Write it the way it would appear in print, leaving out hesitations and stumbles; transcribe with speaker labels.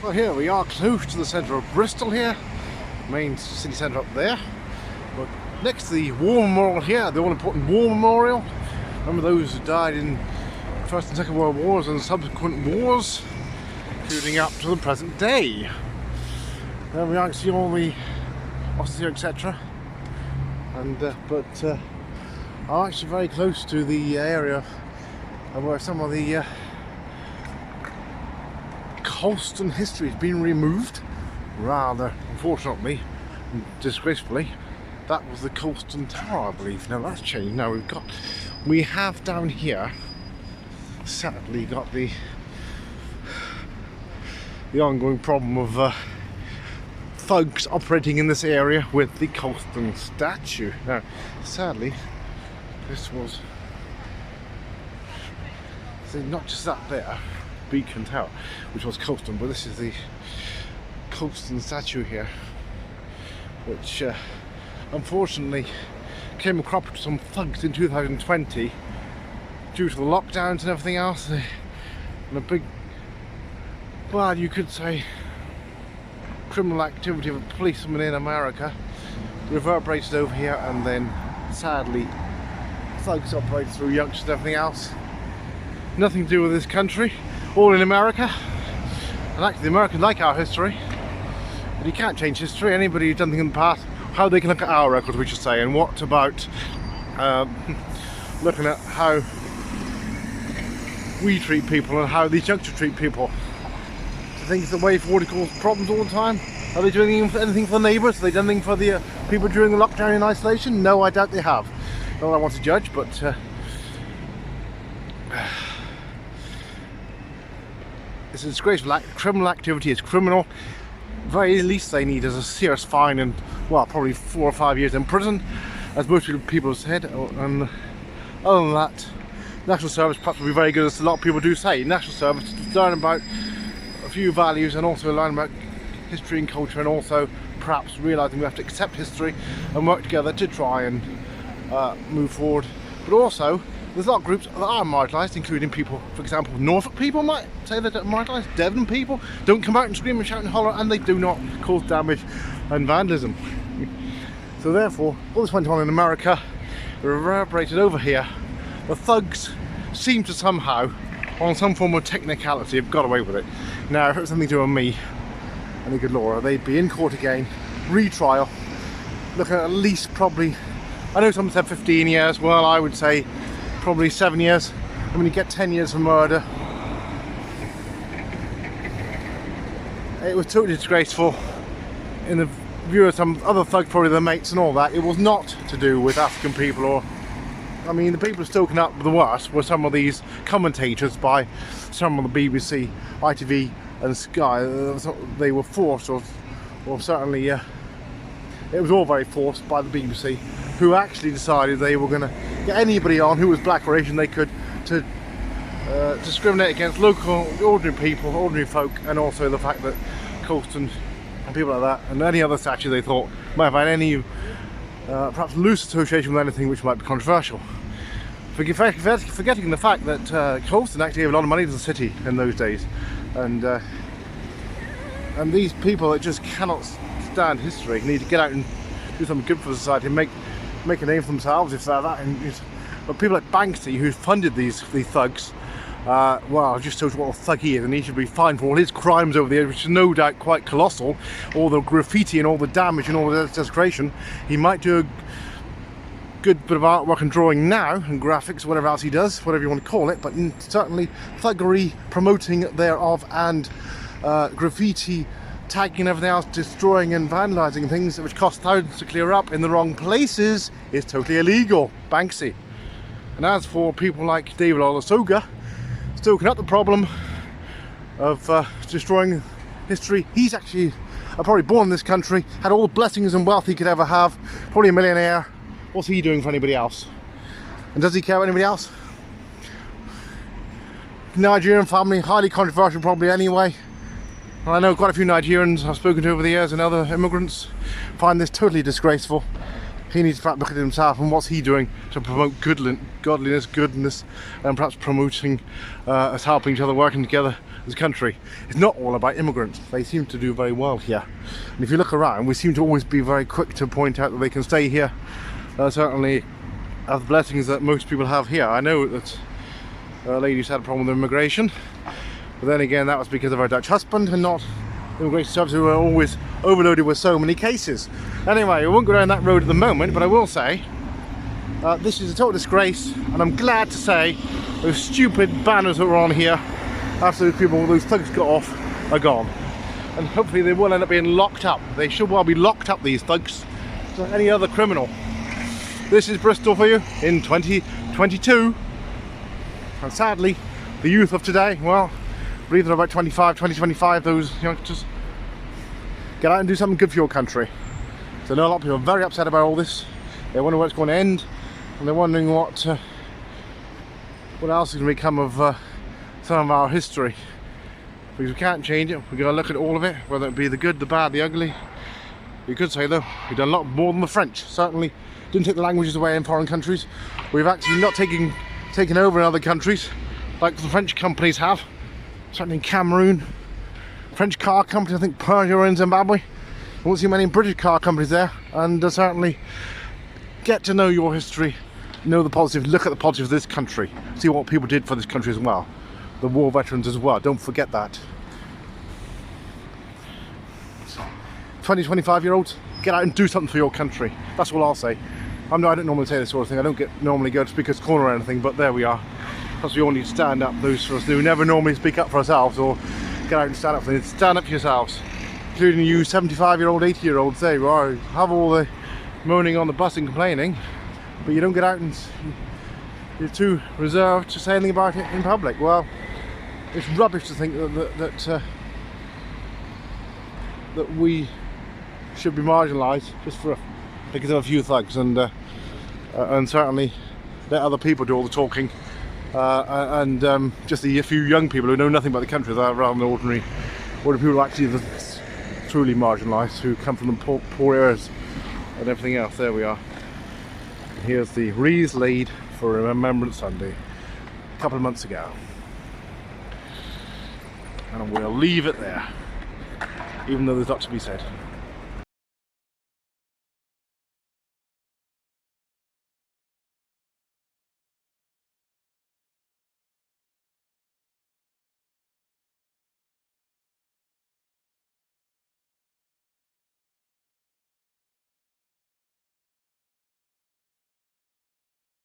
Speaker 1: Well, here we are, close to the centre of Bristol here, main city centre up there. But next to the War Memorial here, the all-important War Memorial. Remember those who died in First and Second World Wars and subsequent wars, including up to the present day. There we are, see all the officers here, etc. And I'm actually very close to the area where some of the Colston history has been removed, rather unfortunately and disgracefully. That was the Colston Tower, I believe. Now that's changed. Now we have down here sadly got the ongoing problem of thugs operating in this area with the Colston Statue. Now sadly this was not just that there Beacon Tower, which was Colston, but this is the Colston Statue here, which unfortunately came across to some thugs in 2020 due to the lockdowns and everything else, and a big, well, you could say criminal activity of a policeman in America reverberated over here, and then sadly thugs operate through youngsters and everything else. Nothing to do with this country, all in America. And actually the Americans like our history, but you can't change history. Anybody who's done things in the past, how they can look at our records, we should say. And what about looking at how we treat people and how these youngsters treat people? Do you think it's the way forward to cause problems all the time? Are they doing anything for the neighbours? Have they done anything for the people during the lockdown in isolation? No, I doubt they have. Not that I want to judge, but it's a disgraceful act. Criminal activity is criminal. Very least they need is a serious fine and, well, probably 4 or 5 years in prison, as most people have said. And other than that, national service perhaps would be very good, as a lot of people do say. National service to learn about a few values and also learn about history and culture, and also perhaps realising we have to accept history and work together to try and move forward. But also, there's a lot of groups that are marginalised, including people, for example, Norfolk people might say they're marginalised, Devon people don't come out and scream and shout and holler, and they do not cause damage and vandalism. So therefore, all this went on in America, reverberated over here. The thugs seem to somehow, on some form of technicality, have got away with it. Now, if it was something to do with me, any good law, they'd be in court again, retrial, looking at least probably, I know someone said 15 years, well I would say probably 7 years. I mean, you get 10 years for murder. It was totally disgraceful in the view of some other thugs, probably their mates and all that. It was not to do with African people, or, I mean, the people stoking up the worst were some of these commentators by some of the BBC, ITV and Sky. They were forced, or certainly it was all very forced by the BBC, who actually decided they were going to get anybody on who was black or Asian they could, to discriminate against local, ordinary people, ordinary folk, and also the fact that Colston and people like that, and any other statue they thought might have had any perhaps loose association with anything which might be controversial. Forgetting the fact that Colston actually gave a lot of money to the city in those days, and these people that just cannot stand history need to get out and do something good for society and make a name for themselves, if they're that. But people like Banksy, who funded these thugs, well, just shows what a thug he is, and he should be fined for all his crimes over the years, which is no doubt quite colossal. All the graffiti and all the damage and all the desecration. He might do a good bit of artwork and drawing now, and graphics, whatever else he does, whatever you want to call it, but certainly thuggery, promoting thereof, and graffiti, tagging and everything else, destroying and vandalising things which cost thousands to clear up in the wrong places is totally illegal. Banksy. And as for people like David Olusoga stoking up the problem of destroying history, he's actually probably born in this country, had all the blessings and wealth he could ever have, probably a millionaire. What's he doing for anybody else? And does he care about anybody else? Nigerian family, highly controversial probably anyway. I know quite a few Nigerians I've spoken to over the years, and other immigrants find this totally disgraceful. He needs to perhaps look at himself and what's he doing to promote godliness, goodness, and perhaps promoting us helping each other, working together as a country. It's not all about immigrants. They seem to do very well here. And if you look around, we seem to always be very quick to point out that they can stay here. Certainly have the blessings that most people have here. I know that ladies had a problem with immigration, but then again that was because of her Dutch husband and not immigration services who were always overloaded with so many cases. Anyway, we won't go down that road at the moment, but I will say this is a total disgrace, and I'm glad to say those stupid banners that were on here after those people, those thugs got off, are gone. And hopefully they will end up being locked up. They should well be locked up, these thugs, like any other criminal. This is Bristol for you in 2022. And sadly, the youth of today, well, I believe they're about 25, those youngsters. Get out and do something good for your country. So I know a lot of people are very upset about all this. They wonder when it's going to end, and they're wondering what else is going to become of some of our history. Because we can't change it. We've got to look at all of it, whether it be the good, the bad, the ugly. You could say though, we've done a lot more than the French. Certainly didn't take the languages away in foreign countries. We've actually not taken over in other countries like the French companies have. Certainly in Cameroon, French car companies, I think Persia or in Zimbabwe. I won't see many British car companies there. And certainly get to know your history, know the positives, look at the positives of this country, see what people did for this country as well. The war veterans as well, don't forget that. 20-25-year-olds, get out and do something for your country. That's what I'll say. I don't normally say this sort of thing. I don't normally go to Speaker's Corner or anything, but there we are. Plus we all need to stand up, those of us who never normally speak up for ourselves or get out and stand up for things. Stand up for yourselves, including you 75-year-old, 80-year-olds. There you are, have all the moaning on the bus and complaining, but you don't get out and you're too reserved to say anything about it in public. Well, it's rubbish to think that we should be marginalised just because of a few thugs, and certainly let other people do all the talking, and just a few young people who know nothing about the country, rather than ordinary people who are actually truly marginalised, who come from the poor areas and everything else. There we are. Here's the wreaths laid for Remembrance Sunday a couple of months ago, and we'll leave it there, even though there's a lot to be said.